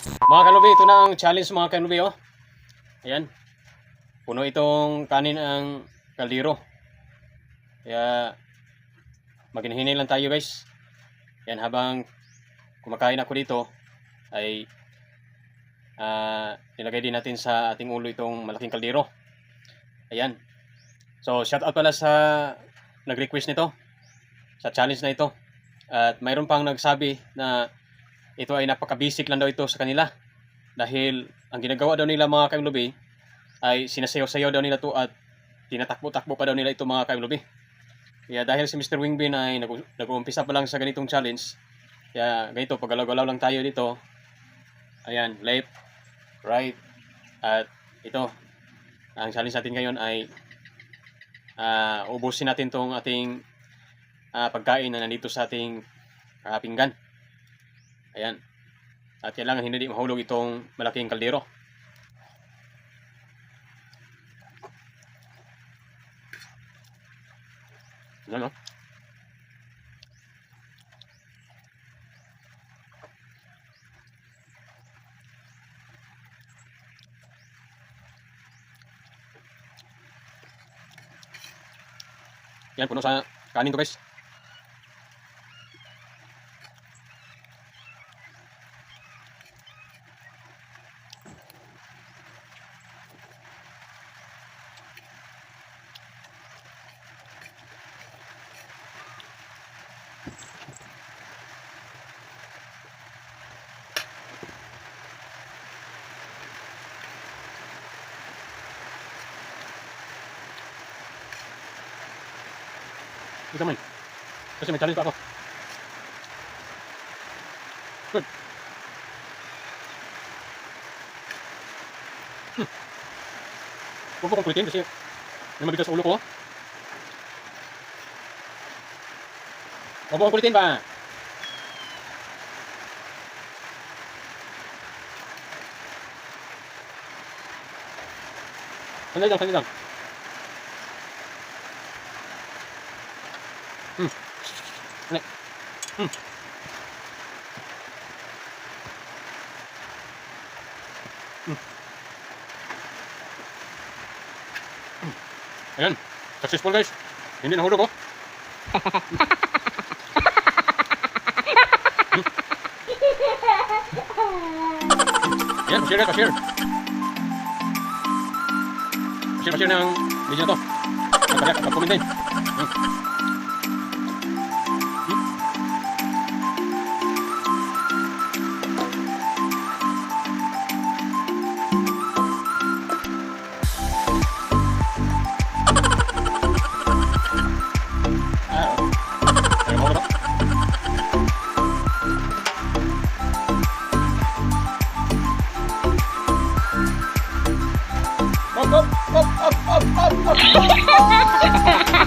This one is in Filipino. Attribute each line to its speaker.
Speaker 1: Mga kanubi, ito na ang challenge mga kanubi, oh. Ayan. Puno itong kanin ang kaldero. Kaya maghinay lang tayo, guys. Yan, habang kumakain ako dito ay nilagay din natin sa ating ulo itong malaking kaldero. Ayan. So, shout out pala sa nag-request nito, sa challenge na ito. At mayroon pang nagsabi na ito ay napaka-basic lang daw ito sa kanila. Dahil ang ginagawa daw nila mga kaimlubi ay sinasayaw-sayaw daw nila to at tinatakbo-takbo pa daw nila ito mga kaimlubi. Kaya dahil si Mr. Wingbin ay nag-uumpisa pa lang sa ganitong challenge, kaya ganito, pagalaw-galaw lang tayo dito. Ayan, left, right, at ito. Ang challenge natin ngayon ay ubusin natin tong ating pagkain na nandito sa ating pinggan. Ayan. At kailangan hindi mahulog itong malaking kaldero. Ayan, no? Yan, puno sa kanin to, guys. Ito man. Kasi may challenge pa ako. Good. Huwag ko kong kulitin kasi may mabigat sa ulo ko. Huwag ko kong kulitin ba? Sandali lang, sandali lang. Sandali. Ayan, successful guys. Hindi nahulog oh. Ayan, pa-share guys, pa-share. Pa-share ng video na to. At pag-comment din. Up, up, up, up, up, up, up.